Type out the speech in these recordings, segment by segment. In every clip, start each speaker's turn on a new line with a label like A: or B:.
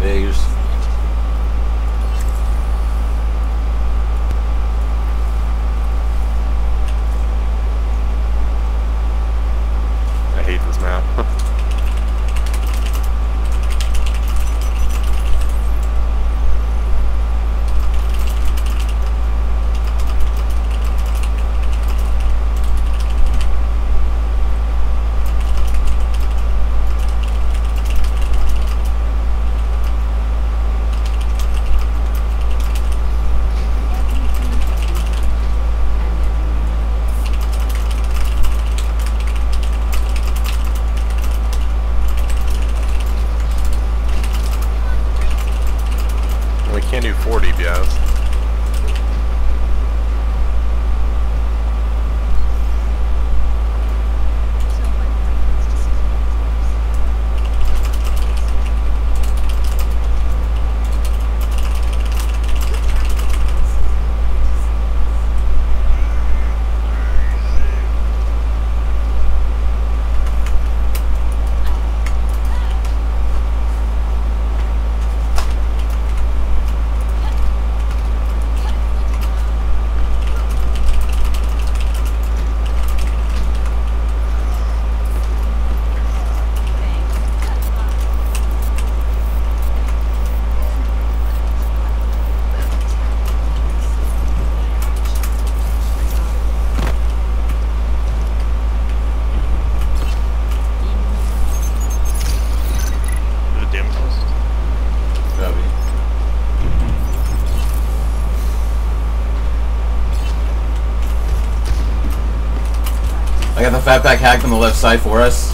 A: Vegas.
B: I hate this map. We can't do 4 DPS.
A: I got the fat pack hacked on the left side for us.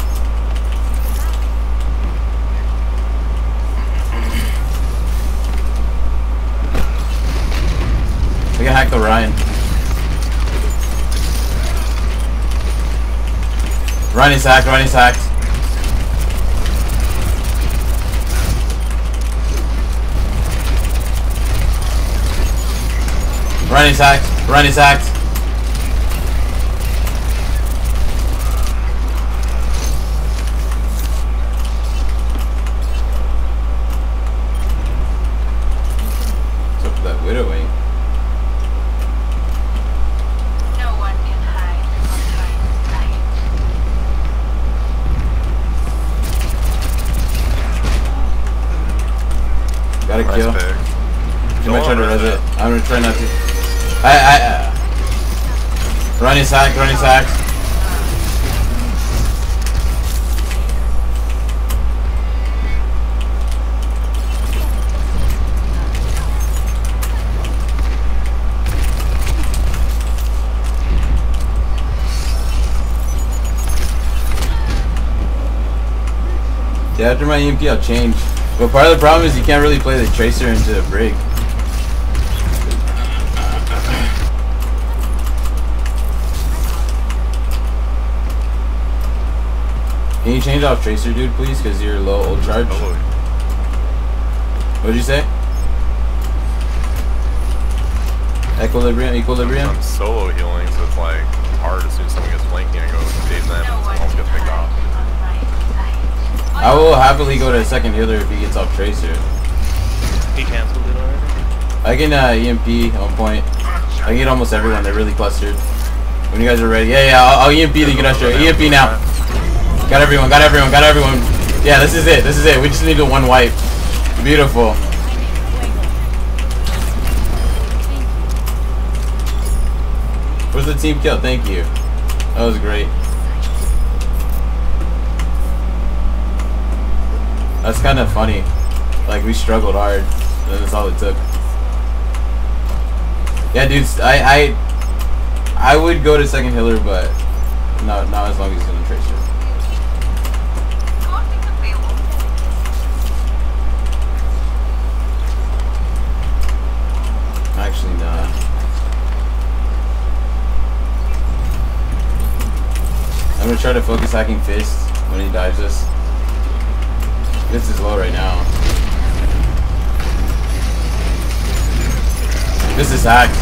A: We can hack the Ryan. Ryan is hacked, Ryan is hacked. Ryan is hacked, Ryan is hacked. Widowing.
C: No one can hide behind light.
A: Got a
B: Nice
A: kill.
B: pick.
A: I'm gonna try to res it. I'm gonna try not to. Run is hacked, run is hacked. Yeah, after my EMP I'll change. But part of the problem is you can't really play the Tracer into a break. Can you change off Tracer, dude, please? Because you're low ult charge. What'd you say? Equilibrium, equilibrium?
B: I'm solo healing, so it's like hard as soon as someone gets flanking and go save them, and someone else gets picked off.
A: I will happily go to a second healer if he gets off Tracer.
D: He canceled it already?
A: I can EMP on point. I can get almost everyone, they're really clustered. When you guys are ready. Yeah, I'll EMP the get us EMP now. Got everyone, got everyone, got everyone. Yeah, this is it, this is it. We just need the one wipe. Beautiful. Where's the team kill? Thank you. That was great. That's kind of funny. Like, we struggled hard, and that's all it took. Yeah, dudes, I would go to second healer, but not as long as he's gonna Tracer. Actually, nah. I'm gonna try to focus hacking Fist when he dives us. This is low right now. This is hacked.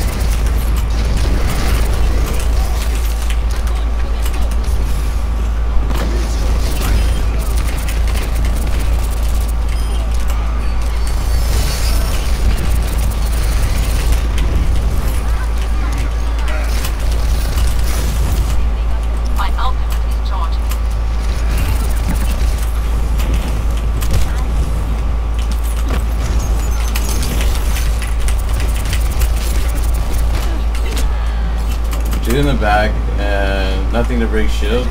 A: the back and nothing to break shield.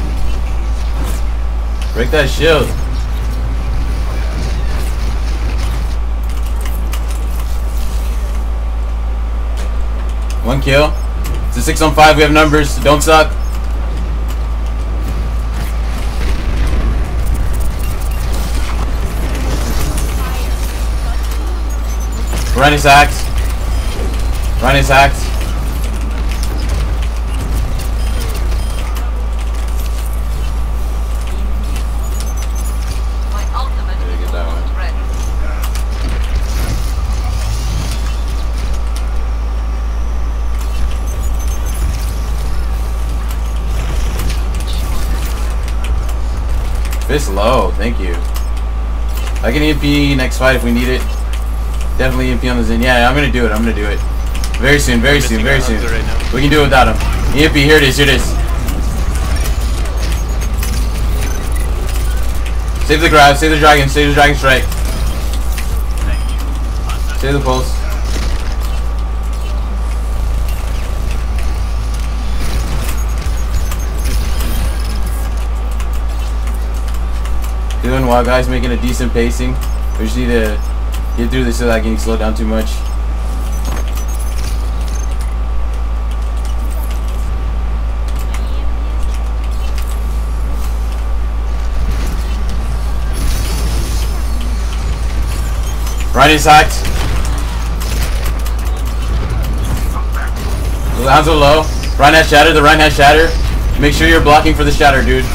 A: Break that shield. One kill. It's a 6 on 5. We have numbers. Don't suck. Run his axe. Run his axe.
C: My ultimate
A: Gotta get that one.
C: is ready.
A: Fist low. Thank you. I can EMP next fight if we need it. Definitely EMP on the Zen. Yeah, I'm gonna do it. I'm gonna do it. Very soon, very soon, very soon. We can do it without him. EMP, here it is, here it is. Save the grab, save the dragon strike. Save the pulse. Doing well, guys, making a decent pacing. We just need to get through this so that I can slow down too much. Ryan is hacked. The rounds are low. Ryan has shatter. The Ryan has shatter. Make sure you're blocking for the shatter, dude.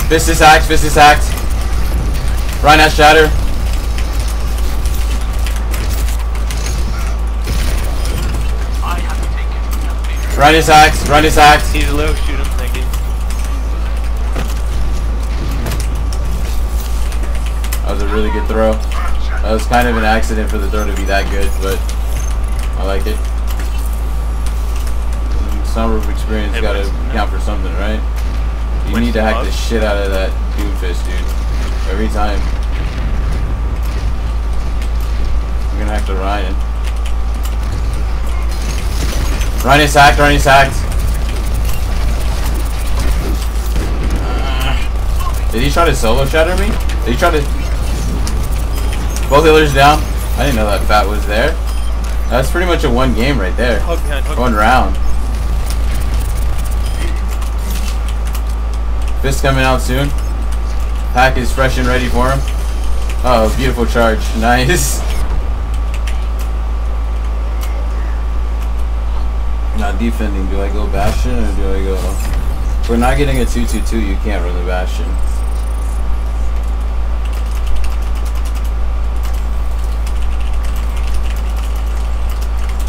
A: Fist is hacked. Fist is hacked. Ryan has shatter. Ryan is hacked. Ryan is hacked.
D: He's low, shoot him, thank you.
A: That was a really good throw. That was kind of an accident for the throw to be that good, but I like it. Sombra experience gotta count for something, right? You need to hack the shit out of that Doomfist, dude. Every time. I'm gonna hack the Ryan. Ryan is hacked, Ryan is hacked. Did he try to solo shatter me? Did he try to... Both healers down. I didn't know that Fat was there. That's pretty much a one game right there. One round. Fist coming out soon. Pack is fresh and ready for him. Oh, beautiful charge. Nice. Not defending. Do I go Bastion or do I go... If we're not getting a 2-2-2, you can't run the Bastion.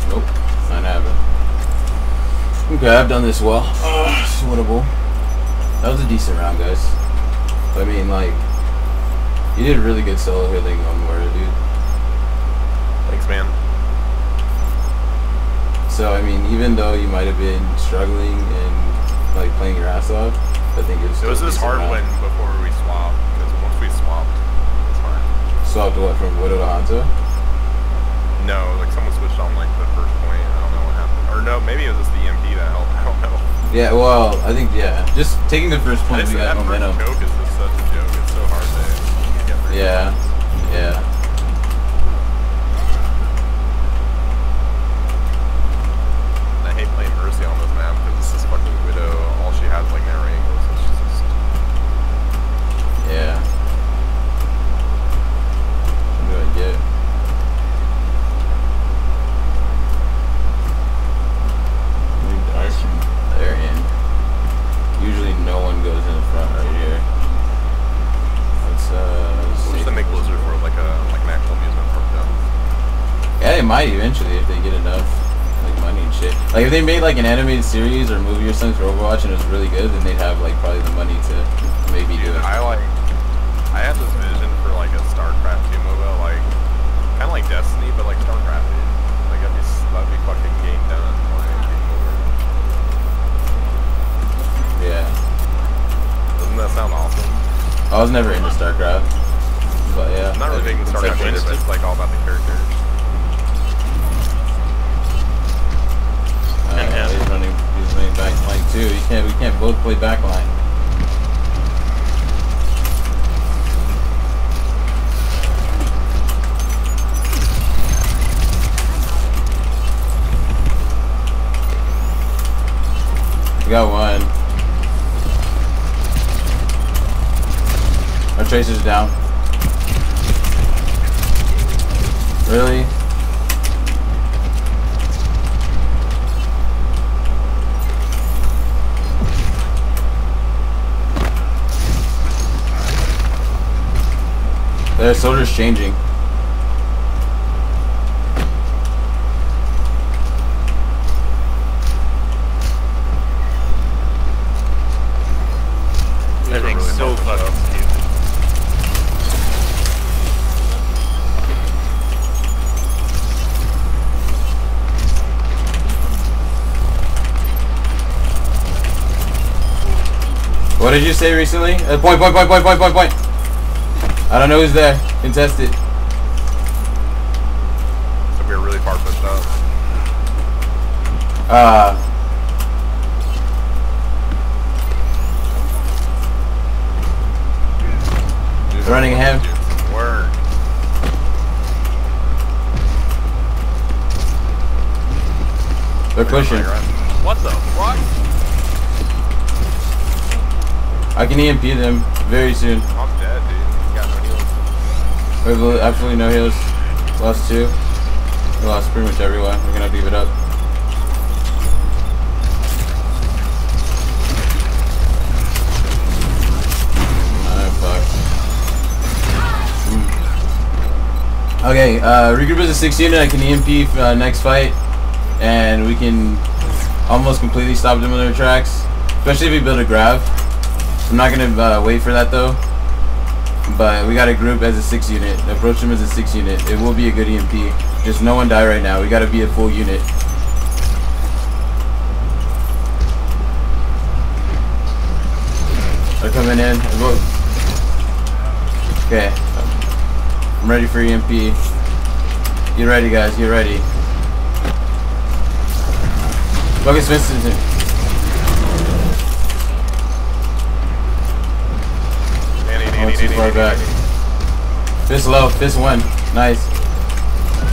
A: Nope. Not happening. Okay, I've done this well. It's winnable. That was a decent round, guys. I mean, like, you did really good solo healing on Mora, dude.
B: Thanks, man.
A: So, I mean, even though you might have been struggling and, like, playing your ass off, I think it was
B: this hard win before we swapped, because once we swapped, it's fine.
A: Swapped what, from Widow to Hanzo?
B: No, like, someone switched on, like, the first point. I don't know what happened. Or no, maybe it was just the EMP that helped. I don't know.
A: Yeah, well, I think, yeah. Just taking the first point, we got momentum.
B: That first choke is just such a joke. It's so hard to get through.
A: Yeah, yeah.
B: And I hate playing Mercy on this map because this is fucking Widow. All she has, like, narrow angles. It's just...
A: Yeah. What do I get? They're in. Usually no one goes in the front right here. Let's
B: We'll just make Blizzard for like an actual amusement park though.
A: yeah, they might eventually if they get enough like money and shit. Like if they made like an animated series or movie or something for Overwatch and it was really good, then they'd have like probably the money to maybe do it.
B: I had this vision for like a StarCraft 2 MOBA, like kind of like Destiny, but like StarCraft, dude. Like that'd be fucking game done. Yeah. Doesn't that sound awesome?
A: I was never into StarCraft, but but yeah.
B: I'm not really making StarCraft either, but it's like all about the characters.
A: He's running back line too. We can't both play back line. We got one. Our tracer's down. Really? Their soldier's changing.
D: Everything's so fucking stupid.
A: What did you say recently? Point. I don't know who's there. Contest it.
B: So we're really far pushed up.
A: Running him.
B: Word.
A: They're pushing.
B: What the fuck?
A: I can EMP them very soon.
B: I'm dead, dude. You got no heals.
A: We have absolutely no heals. Lost 2. We lost pretty much everyone. We're gonna have to give it up. Okay, regroup as a 6 unit. I can EMP next fight, and we can almost completely stop them in their tracks, especially if we build a grav. I'm not gonna wait for that though, but we gotta group as a 6 unit. Approach them as a 6 unit. It will be a good EMP. Just no one die right now. We gotta be a full unit. They're coming in. Okay. I'm ready for EMP. Get ready, guys. Get ready. Focus Vincent. Oh, too far back. Fist low. Fist 1. Nice.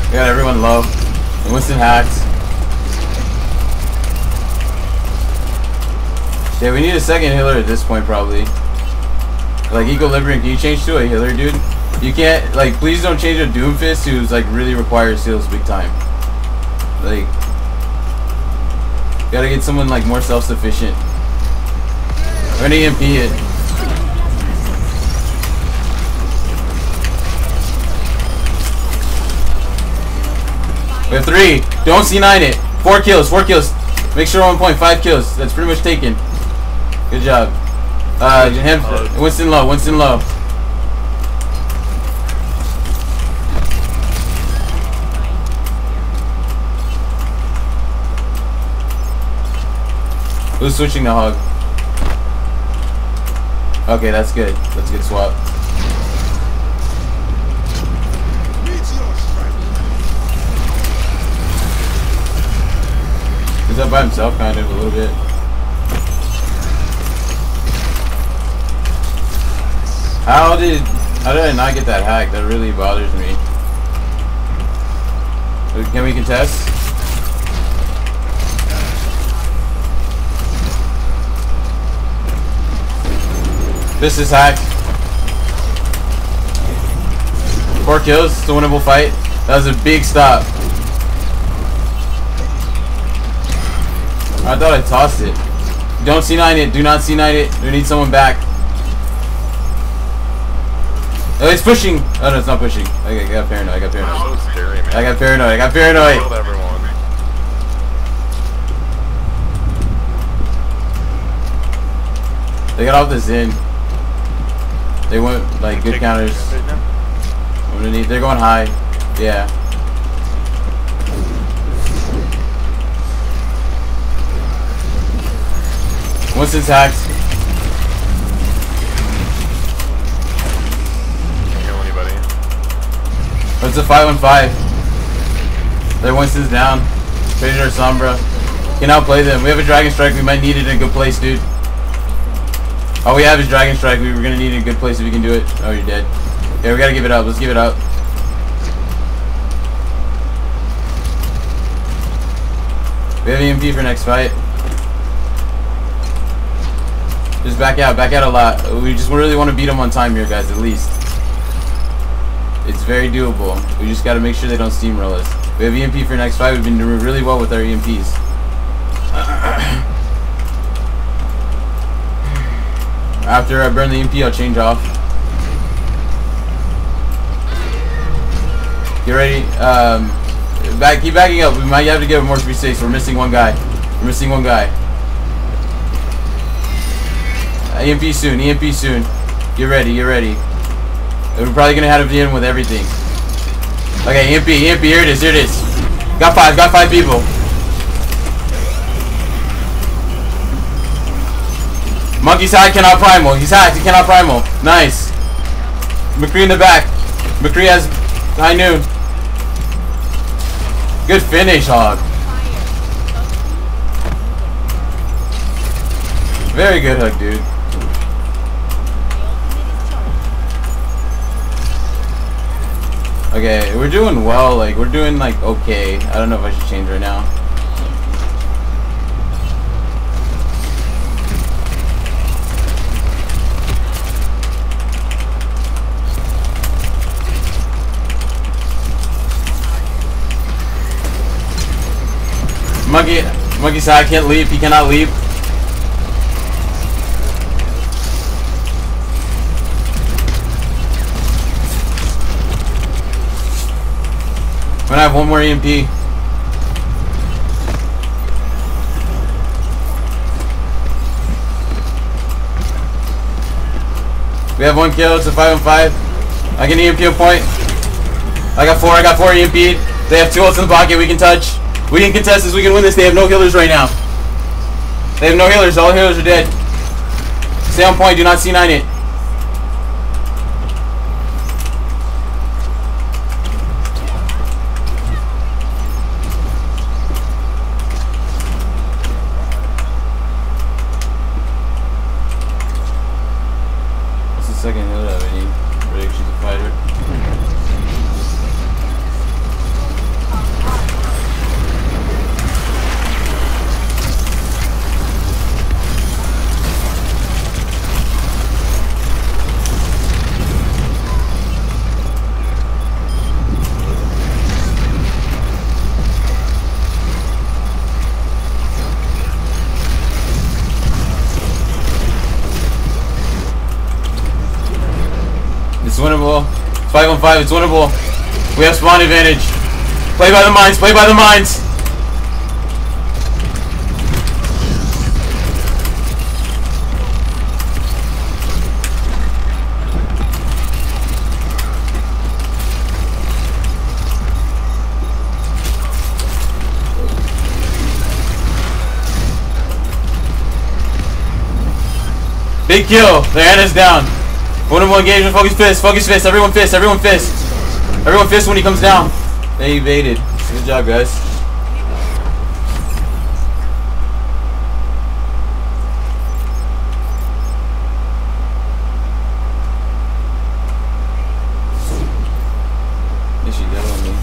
A: We got everyone low. And Winston hacked. Yeah, we need a second healer at this point, probably. Like Equilibrium, can you change to a healer, dude? You can't, like, please don't change a Doomfist who's, like, really requires heals big time. Like, gotta get someone, like, more self-sufficient. We're gonna EMP it. We have 3. Don't C9 it. 4 kills. 4 kills. Make sure 1.5 kills. That's pretty much taken. Good job. Winston low. Winston low. Who's switching to hog? Okay, that's good. That's a good swap. He's up by himself, kind of, a little bit. How did I not get that hack? That really bothers me. Can we contest? This is hacked. 4 kills. It's a winnable fight. That was a big stop. I thought I tossed it. Don't C9 it. Do not C9 it. We need someone back. Oh, it's pushing. Oh no, it's not pushing. Okay, I got paranoid. I got paranoid.
B: So scary, man.
A: I got paranoid. I got paranoid.
B: Killed everyone.
A: They got off the Zen. They went like good counters. Underneath, they're going high. Yeah. Winston's hacked.
B: Can't kill anybody.
A: It's a 5-on-5. Their Winston's down. Traded our Sombra. Can outplay them. We have a Dragon Strike. We might need it in a good place, dude. All we have is Dragon Strike. We were gonna need it in a good place if we can do it. Oh, you're dead. Yeah, we gotta give it up. Let's give it up. We have EMP for next fight. Just back out a lot. We just really want to beat them on time here, guys, at least. It's very doable. We just got to make sure they don't steamroll us. We have EMP for next fight. We've been doing really well with our EMPs. After I burn the EMP, I'll change off. Get ready. Keep backing up. We might have to give him more 3-6. We're missing one guy. We're missing one guy. EMP soon. EMP soon. Get ready. Get ready. We're probably gonna have to be in with everything. Okay, EMP. EMP. Here it is. Here it is. Got five. Got 5 people. Monkey's hacked. Cannot primal. He's hacked. He cannot primal. Nice. McCree in the back. McCree has high noon. Good finish, Hog. Very good hook, dude. Okay, we're doing well. Like, we're doing, like, okay. I don't know if I should change right now. Monkey side can't leave. He cannot leave. I'm gonna have one more EMP. We have 1 kill. It's a 5-on-5. I can EMP a point. I got 4. I got 4 EMP. They have 2 ults in the pocket. We can touch. We can contest this. We can win this. They have no healers right now. They have no healers. All healers are dead. Stay on point. Do not C9 it. What's the second healer that we need? Really, she's a fighter. It's winnable. 5-on-5, it's winnable. We have spawn advantage. Play by the mines, play by the mines. Big kill. The Anna's down. Winnable engagement, focus fist, everyone fist, everyone fist. Everyone fist when he comes down. They evaded. Good job, guys. You should get on me.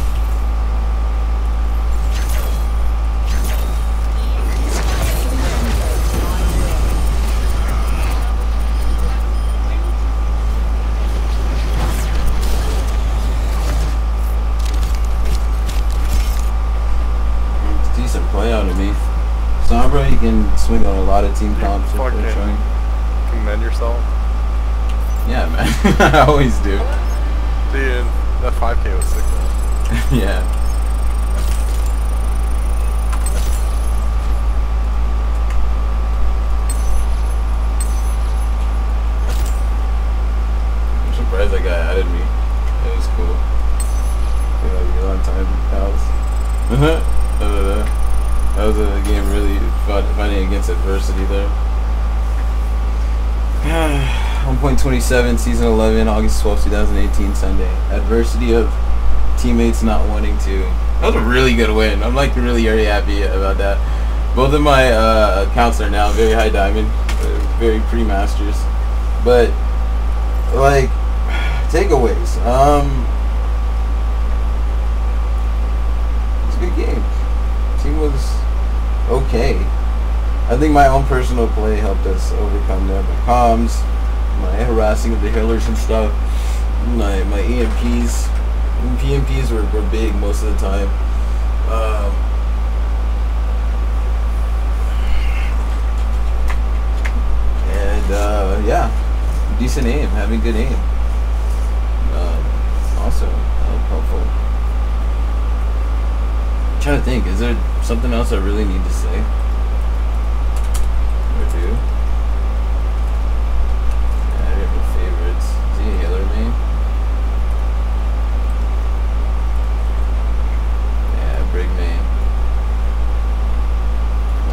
A: Play out of me. Sombra, you can swing on a lot of team comps if they're showing.
B: Commend yourself.
A: Yeah, man. I always do.
B: Dude, that 5K was sick though.
A: Yeah. I'm surprised that guy added me. It was cool. Yeah, you're on time, pals. That was a game really fighting against adversity there. 1.27, season 11, August 12, 2018, Sunday. Adversity of teammates not wanting to. That was a really good win. I'm like really very happy about that. Both of my accounts are now very high diamond, very pre-masters. But like takeaways. It's a good game. Team was okay. I think my own personal play helped us overcome that. My comms, my harassing of the healers and stuff, my EMPs. PMPs were big most of the time. Yeah, decent aim, having good aim. Also helpful. I'm trying to think, is there something else I really need to say? Or do? Yeah, I have my favorites. Is he a healer main? Yeah, Brig main.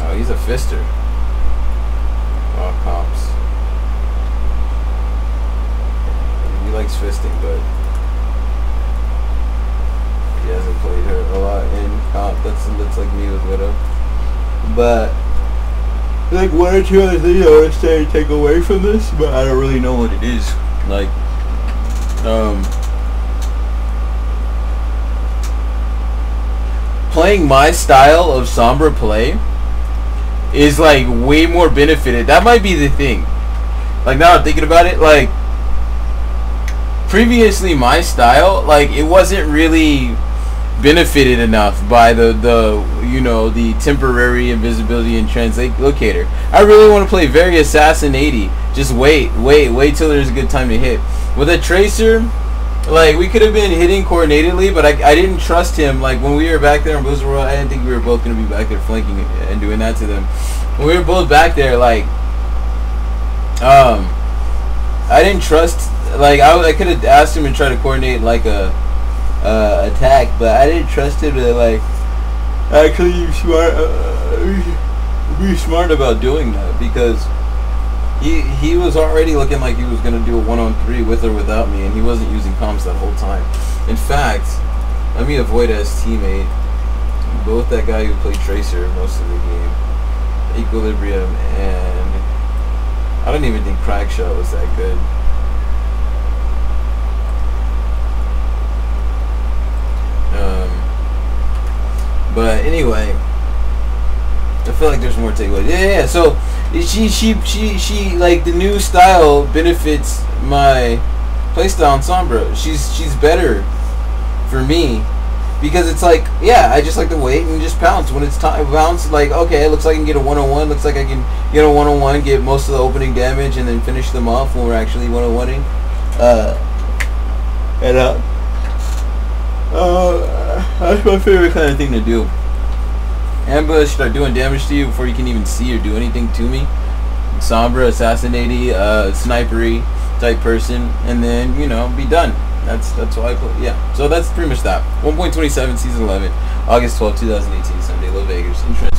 A: Oh, he's a fister. Oh, comps. He likes fisting, but he hasn't played her a lot in comp. That's like me with Widow. But like one or two other things I want to say to take away from this, but I don't really know what it is. Like, playing my style of Sombra play is like way more benefited. That might be the thing. Like now I'm thinking about it, like previously my style, like it wasn't really benefited enough by the you know, the temporary invisibility and translocator. I really want to play very assassin 80. Just wait till there's a good time to hit. With a tracer, like we could have been hitting coordinatedly, but I didn't trust him. Like when we were back there in Blizzard World, I didn't think we were both gonna be back there flanking and doing that to them. When we were both back there, like I didn't trust. Like I could have asked him and tried to coordinate like a attack, but I didn't trust him to like actually be smart about doing that, because he was already looking like he was gonna do a 1-on-3 with or without me, and he wasn't using comms that whole time. In fact, let me avoid as teammate both that guy who played Tracer most of the game, Equilibrium, and I don't even think Crackshot was that good. But anyway, I feel like there's more takeaways. Yeah. So she like the new style benefits my playstyle on Sombra. She's better for me because it's like, yeah, I just like to wait and just pounce when it's time. Bounce, like, okay, it looks like I can get a 1-on-1. Looks like I can get a 1-on-1, get most of the opening damage, and then finish them off when we're actually 1-on-1ing. That's my favorite kind of thing to do. Ambush, start doing damage to you before you can even see or do anything to me. Sombra, assassinate-y, snipery type person, and then, you know, be done. That's why I play. Yeah. So that's pretty much that. 1.27 season 11, August 12, 2018, Sunday, Las Vegas.